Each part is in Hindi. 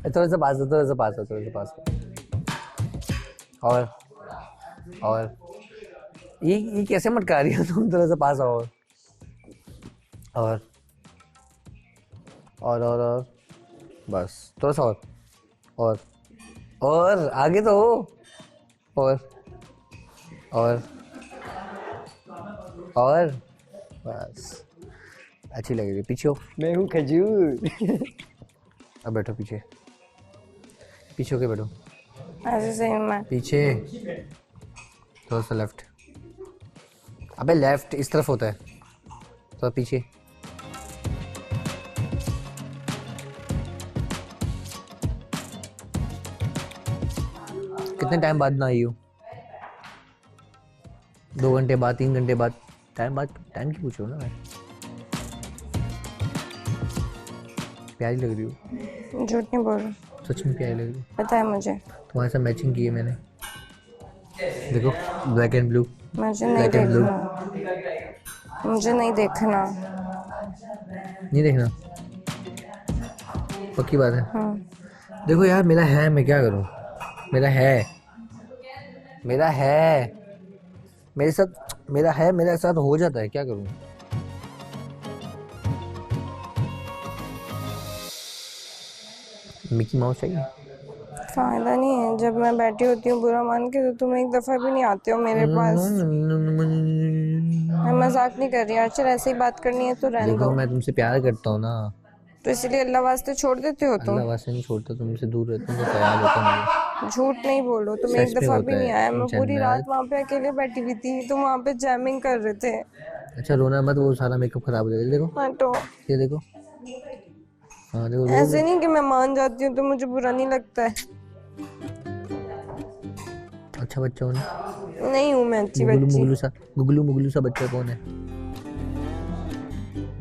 थोड़ा सा पास हो, थोड़ा सा पास हो, थोड़ा सा पास हो। और ये कैसे मटका रही हो तुम? थोड़ा सा पास आओ। और और बस थोड़ा सा और और आगे तो हो। और और बस अच्छी लग रही है। पीछे हो। मैं हूँ खजूर। अब बैठो पीछे, पीछे होके बैठो। ऐसे सही में पीछे थोड़ा सा लेफ्ट। अबे लेफ्ट इस तरफ होता है, थोड़ा पीछे। कितने टाइम बाद ना आई हो? 2 घंटे बाद, 3 घंटे बाद? टाइम की पूछो ना। मैं प्यारी लग रही हो। झूठ नहीं बोल रहा, सच में प्यारी लग रही हो। पता है मुझे। तुम्हारे साथ मैचिंग की है मैंने, देखो ब्लैक एंड ब्लू। मुझे नहीं देखना, मुझे नहीं देखना। नहीं देखना? पक्की बात है? हाँ। देखो यार मेरा है, मैं क्या करूं? मेरा है मेरे साथ, मेरे साथ हो जाता है, क्या करूं? मिकी माउस चाहिए? फायदा नहीं है, जब मैं बैठी होती हूँ बुरा मान के तो तुम एक दफा भी नहीं आते हो मेरे पास। मैं मजाक नहीं कर रही अर्चल, ऐसे ही बात करनी है तो रहने देखो दो। मैं तुमसे प्यार करता हूँ ना, तो इसलिए अल्लाह वास्ते छोड़ देते हो तुम? अल्लाह वास्ते नहीं छोड़ता, तुमसे दूर रहता हूँ तो ख्याल होता नहीं। झूठ नहीं बोलो, तुम एक सच में दफा भी होता नहीं आया। मैं है पूरी रात जन्नत। वहाँ पे अकेले बैठी हुई थी, तुम वहाँ पे जैमिंग कर रहे थे। अच्छा रोना मत, वो सारा मेकअप खराब हो जाएगा। देखो हटो। ये देखो, हाँ देखो ऐसे नहीं कि मैं मान जाती हूँ तो मुझे बुरा नहीं लगता है। अच्छा बच्चा हो ना? नहीं हूँ मैं अच्छी बच्ची। गुगलू सा बच्चा कौन है?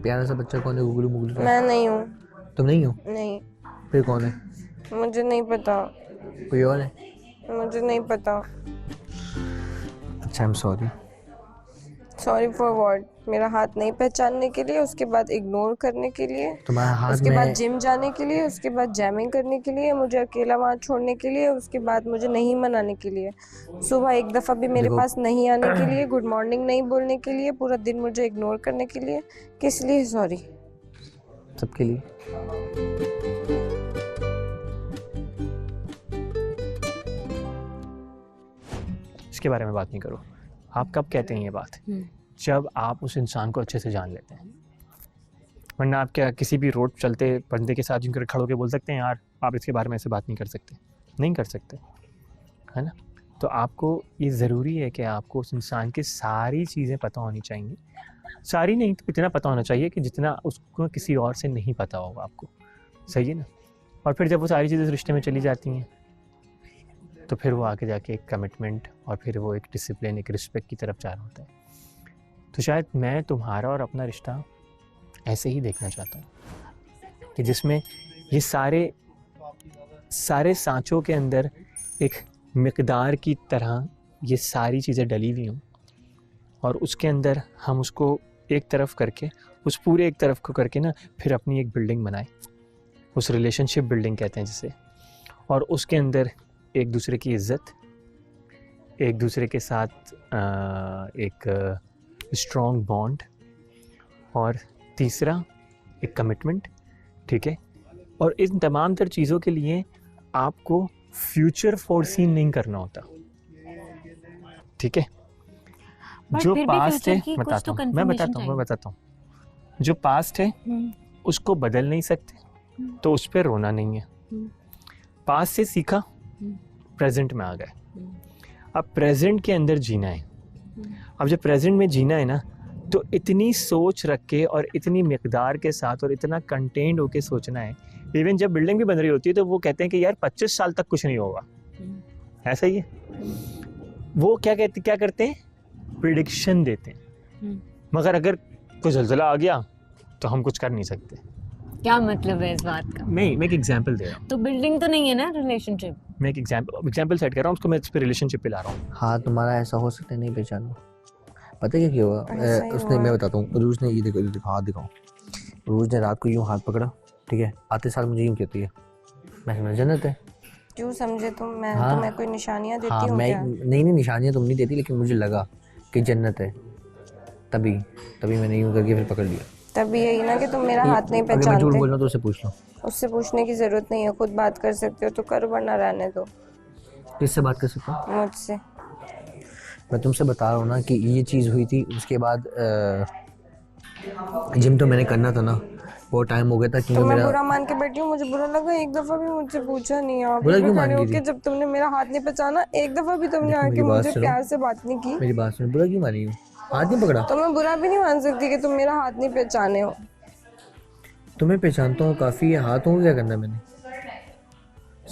प्यारा सा बच्चा कौन है गुगलू मुगलू सा? मैं नहीं हूँ। तुम नहीं हो? नहीं, फिर कौन है? मुझे नहीं पता। कोई और है? मुझे नहीं पता। अच्छा I am sorry. Sorry for what? मेरा हाथ नहीं पहचानने के लिए, उसके बाद इग्नोर करने के लिए, तुम्हारा हाथ उसके में बाद जिम जाने के लिए, उसके बाद जैमिंग करने के लिए, मुझे अकेला वहाँ छोड़ने के लिए, उसके बाद मुझे नहीं मनाने के लिए, सुबह एक दफ़ा भी मेरे देखो पास नहीं आने के लिए, गुड मॉर्निंग नहीं बोलने के लिए, पूरा दिन मुझे इग्नोर करने के लिए। किस लिए सॉरी? सबके लिए। इसके बारे में बात नहीं करो। आप कब कहते हैं ये बात? जब आप उस इंसान को अच्छे से जान लेते हैं। वरना आप क्या किसी भी रोड चलते बंदे के साथ जिनकर खड़े होकर बोल सकते हैं यार आप इसके बारे में ऐसे बात नहीं कर सकते? नहीं कर सकते, है ना? तो आपको ये ज़रूरी है कि आपको उस इंसान की सारी चीज़ें पता होनी चाहिए। सारी नहीं तो इतना पता होना चाहिए कि जितना उसको किसी और से नहीं पता होगा आपको। सही है ना? और फिर जब वो सारी चीज़ें रिश्ते में चली जाती हैं तो फिर वो आगे जाके एक कमिटमेंट और फिर वो एक डिसिप्लिन, एक रिस्पेक्ट की तरफ जा रहा होता है। तो शायद मैं तुम्हारा और अपना रिश्ता ऐसे ही देखना चाहता हूँ कि जिसमें ये सारे सांचों के अंदर एक मिकदार की तरह ये सारी चीज़ें डली हुई हों और उसके अंदर हम उसको एक तरफ करके, उस पूरे एक तरफ को करके ना फिर अपनी एक बिल्डिंग बनाए। उस रिलेशनशिप बिल्डिंग कहते हैं जिसे। और उसके अंदर एक दूसरे की इज़्ज़त, एक दूसरे के साथ एक स्ट्रॉन्ग बॉन्ड और तीसरा एक कमिटमेंट। ठीक है? और इन तमाम तर चीज़ों के लिए आपको फ्यूचर फोरसीन नहीं करना होता। ठीक है? जो पास्ट है मैं बताता हूँ जो पास्ट है उसको बदल नहीं सकते, तो उस पर रोना नहीं है। पास्ट से सीखा, प्रेजेंट में आ गए, अब प्रेजेंट के अंदर जीना है। अब जब प्रेजेंट में जीना है ना तो इतनी सोच रख के और इतनी मिकदार के साथ और इतना कंटेंट होके सोचना है। इवन जब बिल्डिंग भी बन रही होती है तो वो कहते हैं कि यार 25 साल तक कुछ नहीं होगा, ऐसा ही है। वो क्या करते हैं, प्रिडिक्शन देते हैं, मगर अगर कोई ज़लज़ला आ गया तो हम कुछ कर नहीं सकते। क्या मतलब है इस बात का? मैं एक एग्जांपल दे रहा हूँ। तो बिल्डिंग तो नहीं है ना रिलेशनशिप। मैं एक एग्जांपल सेट कर रहा हूँ, उसको मैं इस पे रिलेशनशिप पे ला रहा हूँ। हाँ तुम्हारा ऐसा हो सकता है, नहीं पहचानो। पता है क्या हुआ? उसने, मैं बताता हूँ, रूज ने ये देखो हाथ दिखाओ। रूज ने रात को यूँ हाथ पकड़ा, ठीक है? आते साल मुझे यूँ कहती है मैं समझा जन्नत है। क्यों समझे तुम? मैं हाँ। तुम्हें कोई निशानियाँ देती हाँ हूँ मैं क्या? नहीं निशानियाँ तुम नहीं देती, लेकिन मुझे लगा कि जन्नत है, तभी मैंने यूँ करके फिर पकड़ लिया। तभी यही ना कि तुम मेरा हाथ नहीं अगर मैं झूठ पहचानते। बोल रहा हूँ तो उससे पूछ लो। उससे पूछने की जरूरत नहीं है, खुद बात कर सकते हो तो करो, वरना रहने दो। किससे बात कर सकता हूँ? मुझसे। मैं तुमसे बता रहा हूँ ना कि ये चीज़ हुई थी, उसके बाद जिम तो मैंने करना था ना, वो टाइम हो गया था तो क्योंकि मैं मेरा। बुरा मान के बैठी हूँ, मुझे बुरा लगा? एक दफा भी मुझसे पूछा नहीं, यहाँ बुरा पे क्यों मान खड़े गई होके थी? जब तुमने मेरा हाथ नहीं पहचाना, एक दफा भी तुमने देखो आके मेरी बात मुझे सुनो, प्यार से बात नहीं की। मेरी बात सुनो, बुरा क्यों मानी हूँ? हाथ नहीं पकड़ा? तो मैं बुरा भी नहीं मान सकती कि तुम मेरा हाथ नहीं पहचाने हो। तुम्हें पहचानता हूँ काफ़ी है, हाथों को क्या करना मैंने?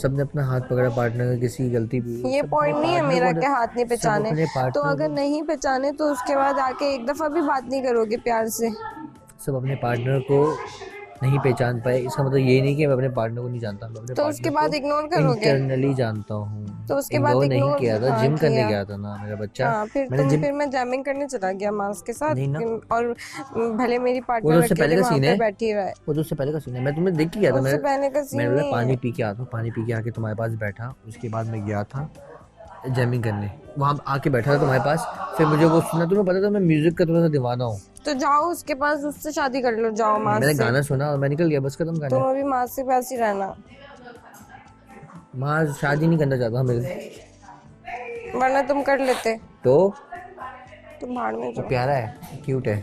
सबने अपना हाथ पकड़ा पार्टनर का, किसी की गलती भी। ये सब पॉइंट अपने नहीं है partner मेरा को- कि हाथ नहीं सब पहचाने। अपने तो पार्टनर अगर को नहीं पहचाने तो उसके बाद आके एक दफा भी बात नहीं करोगे प्यार से? सब अपने पार्टनर को नहीं पहचान पाए, इसका मतलब ये नहीं कि मैं अपने पार्टनर को नहीं जानता, मैं अपने तो उसके पार्टनर बाद इग्नोर को करोगे? इंटरनली जानता हूँ। तो उसके बाद इग्नोर नहीं इग्नोर किया था, हाँ जिम करने किया। गया था ना मेरा बच्चा। हाँ मैंने जिम फिर मैं जैमिंग करने चला गया मांस के साथ। नहीं ना, और भले मेरी वो तो पार्टनर उससे पहले अकेले का वहाँ सीन पे है, बैठी रहा है। वो तो उससे पहले का सीन है। मैं तुम्हें देख के गया था, उससे पहले का सीन मैंने बोला नहीं पानी है। पी के आता हूँ, पानी पी के आके तुम्हारे पास बैठा, उसके बाद मैं गया था जैमिंग करने, वहाँ आके बैठा था तुम्हारे पास। फिर मुझे वो सुना, तुम्हें पता था मैं म्यूजिक का थोड़ा सा दीवाना हूँ। तो जाओ उसके पास, उससे शादी कर लो, जाओ मांस मैंने से। गाना सुना और मैं निकल गया, बस खत्म तुम गाना। अभी मांस के पास ही रहना, माँ शादी नहीं करना चाहता मेरे, वरना तुम कर लेते। तो तुम भाड़ में वो जाओ। प्यारा है, क्यूट है।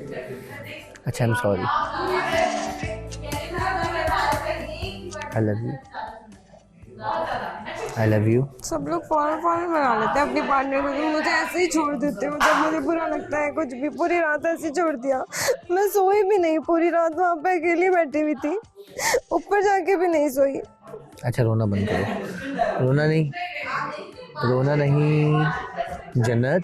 अच्छा I am sorry, I love you, I love you. सब लोग फौरन फौरन बना लेते हैं अपनी पार्टनर को, तुम मुझे ऐसे ही छोड़ देते हो जब मुझे बुरा लगता है कुछ भी। पूरी रात ऐसे ही छोड़ दिया, मैं सोई भी नहीं पूरी रात, वहाँ पे अकेली बैठी हुई थी, ऊपर जाके भी नहीं सोई। अच्छा रोना बंद करो, रोना नहीं, रोना नहीं जन्नत,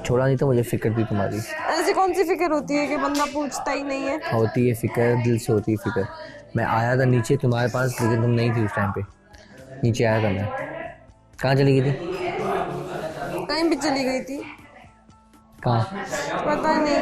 छोड़ा नहीं तो मुझे फिक्र थी तुम्हारी। ऐसी कौन सी फिक्र होती है कि बंदा पूछता ही नहीं है? होती है फिक्र, दिल से होती है फिक्र। मैं आया था नीचे तुम्हारे पास, लेकिन तुम नहीं थी उस टाइम पे। नीचे आया था मैं, कहाँ चली गई थी? कहीं भी चली गई थी, कहाँ? पता नहीं।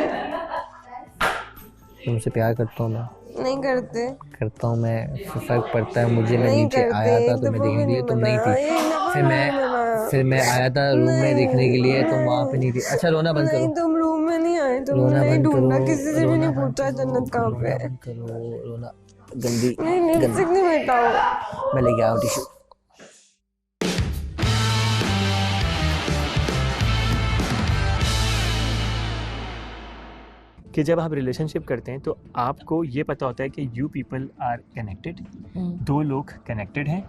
तुमसे प्यार करता हूँ मैं, नहीं करते, करता हूँ मैं, फर्क पड़ता है मुझे। मैं नहीं नीचे करते, आया था एक तुम्हें दफा देखने भी के लिए, नहीं तुम नहीं बनाया, थी। एक दफा फिर भी नहीं बनाया। मैं आया था रूम में देखने के लिए, तुम वहाँ पे नहीं थी। अच्छा रोना बंद नहीं करो, तुम रूम में नहीं आए, तुमने रोना नहीं बंद ढूंढा, करो, किसी से भी रोना नहीं बंद पूछा करो, जन्नत कहाँ पे रोना है। बंद करो, रोना गंदी नहीं लिपस्टिक नहीं मिटाओ। मैं लेके आया हूँ टिश्यू। कि जब आप रिलेशनशिप करते हैं तो आपको ये पता होता है कि यू पीपल आर कनेक्टेड, दो लोग कनेक्टेड हैं,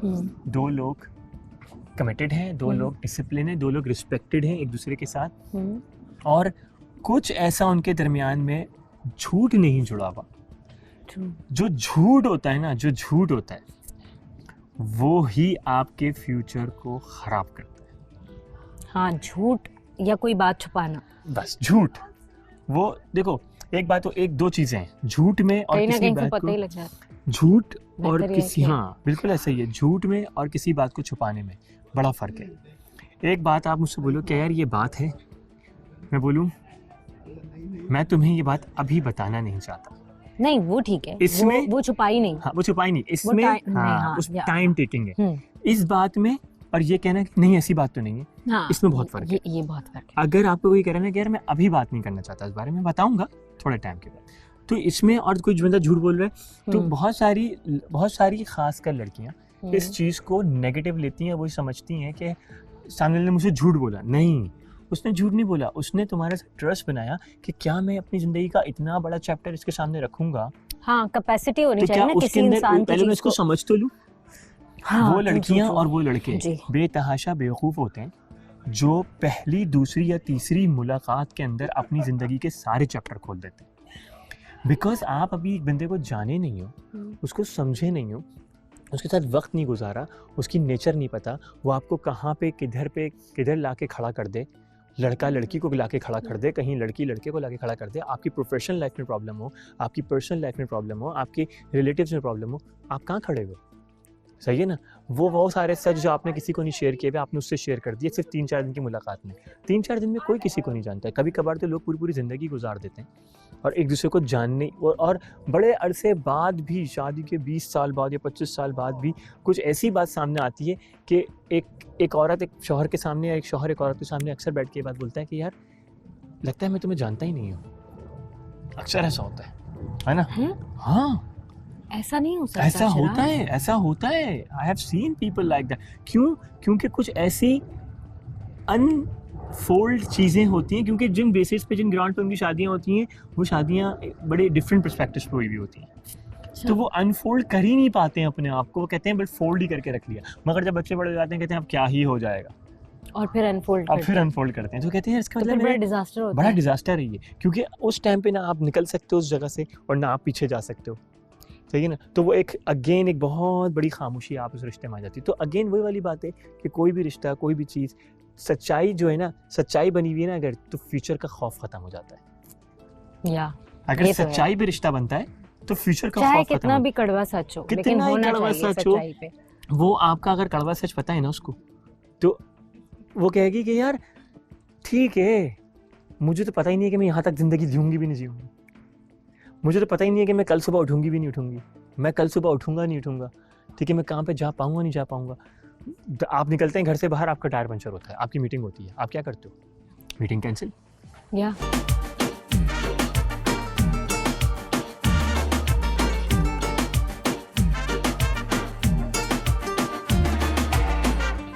दो लोग कमिटेड हैं, दो लोग डिसिप्लिन हैं, दो लोग रिस्पेक्टेड हैं एक दूसरे के साथ, और कुछ ऐसा उनके दरमियान में झूठ नहीं जुड़ा हुआ। जो झूठ होता है ना, जो झूठ होता है वो ही आपके फ्यूचर को खराब करता है। हाँ, झूठ या कोई बात छुपाना, बस झूठ। वो देखो, एक बात तो एक दो चीजें हैं झूठ में और कहीं ना किसी कहीं से बात पता ही को, लग जाता है। झूठ और बेहतर ये किसी, है कि- हाँ बिल्कुल ऐसा ही है, झूठ में और किसी बात को छुपाने में बड़ा फर्क है। एक बात आप मुझसे बोलो कि यार ये बात है, मैं बोलूँ मैं तुम्हें ये बात अभी बताना नहीं चाहता, नहीं वो ठीक है, इसमें- वो छुपाई नहीं। हाँ वो छुपाई नहीं, इसमें नहीं, हाँ, हाँ, उस या- टाइम टेकिंग है हम्म, इस बात में, और ये कहना कि नहीं ऐसी बात तो नहीं है, हाँ, इसमें बहुत फर्क है। ये बहुत फर्क है। अगर आपको कोई कह रहा है ना कि यार मैं अभी बात नहीं करना चाहता इस बारे में, बताऊंगा थोड़े टाइम के बाद, तो इसमें और कोई बंदा झूठ बोल रहा है तो बहुत सारी खासकर लड़कियां इस चीज को नेगेटिव लेती हैं। वो समझती हैं कि सामने वाले ने मुझे झूठ बोला, नहीं उसने झूठ नहीं बोला, उसने तुम्हारे साथ ट्रस्ट बनाया कि क्या मैं अपनी जिंदगी का इतना बड़ा चैप्टर इसके सामने रखूंगा, हाँ, कैपेसिटी होनी तो चाहिए क्या ना उसके किसी अंदर इंसान की पहले मैं चीज इसको को। समझ तो लूं। हाँ, वो true, लड़कियां true, और वो लड़के जी। बेतहाशा बेवकूफ़ होते हैं जो पहली दूसरी या तीसरी मुलाकात के अंदर अपनी ज़िंदगी के सारे चैप्टर खोल देते हैं। बिकॉज आप अभी एक बंदे को जाने नहीं हो, उसको समझे नहीं हो, उसके साथ वक्त नहीं गुजारा, उसकी नेचर नहीं पता, वो आपको कहाँ पे किधर ला के खड़ा कर दे, लड़का लड़की को ला के खड़ा कर दे, कहीं लड़की लड़के को ला के खड़ा कर दे, आपकी प्रोफेशनल लाइफ में प्रॉब्लम हो, आपकी पर्सनल लाइफ में प्रॉब्लम हो, आपकी रिलेटिव्स में प्रॉब्लम हो, आप कहाँ खड़े हो? सही है ना। वो सारे सच जो आपने किसी को नहीं शेयर किए, आपने उससे शेयर कर दिए सिर्फ 3-4 दिन की मुलाकात में। 3-4 दिन में कोई किसी को नहीं जानता है। कभी कभार तो लोग पूरी पूरी ज़िंदगी गुजार देते हैं और एक दूसरे को जानने और बड़े अरसे बाद भी, शादी के 20 साल बाद या 25 साल बाद भी कुछ ऐसी बात सामने आती है कि एक औरत एक शौहर के सामने या एक शौहर एक औरत के सामने अक्सर बैठ के ये बात बोलता है कि यार लगता है मैं तुम्हें जानता ही नहीं हूँ। अक्सर ऐसा होता है ना। हाँ, ऐसा नहीं हो सकता। ऐसा होता है, ऐसा होता है। I have seen people like that. क्योंकि कुछ ऐसी अनफोल्ड चीज़ें होती हैं, क्योंकि जिन बेसिस पे, जिन ग्राउंड पे उनकी शादियाँ होती हैं, वो शादियाँ बड़े डिफरेंट पर्सपेक्टिव्स पे हुई भी होती हैं। तो वो अनफोल्ड कर ही नहीं पाते हैं अपने आप को। वो कहते हैं बट फोल्ड ही करके रख लिया। मगर जब बच्चे बड़े हो जाते हैं कहते हैं अब क्या ही हो जाएगा, और फिर अनफोल्ड करते हैं। तो कहते हैं इसका तो मतलब बड़ा डिजास्टर होता बड़ा है। डिजास्टर है ये, क्योंकि उस टाइम पे ना आप निकल सकते हो उस जगह से और ना आप पीछे जा सकते हो। सही है ना। तो वो एक बहुत बड़ी खामोशी आप उस रिश्ते में आ जाती है। तो अगेन वही वाली बात है कि कोई भी रिश्ता, कोई भी चीज़, सच्चाई जो है ना, सच्चाई बनी हुई है ना अगर, तो फ्यूचर का खौफ खत्म हो जाता है। या अगर ये तो है। सच्चाई पे रिश्ता बनता है तो फ्यूचर का चाहे खौफ खत्म कितना हो। भी कड़वा सच हो, लेकिन कितना ही होना कड़वा चाहिए सच हो, सच्चाई पे। वो आपका अगर कड़वा सच पता है ना उसको, तो वो कहेगी कि यार ठीक है, मुझे तो पता ही नहीं है कि मैं यहाँ तक ज़िंदगी जीऊँगी भी नहीं जीऊँगी। मुझे तो पता ही नहीं है कि मैं कल सुबह उठूँगी भी नहीं उठूँगी। मैं कल सुबह उठूँगा नहीं उठूँगा। ठीक है, मैं कहाँ पे जा पाऊँगा नहीं जा पाऊँगा। आप निकलते हैं घर से बाहर, आपका टायर पंचर होता है, आपकी मीटिंग होती है, आप क्या करते हो? Meeting cancel. या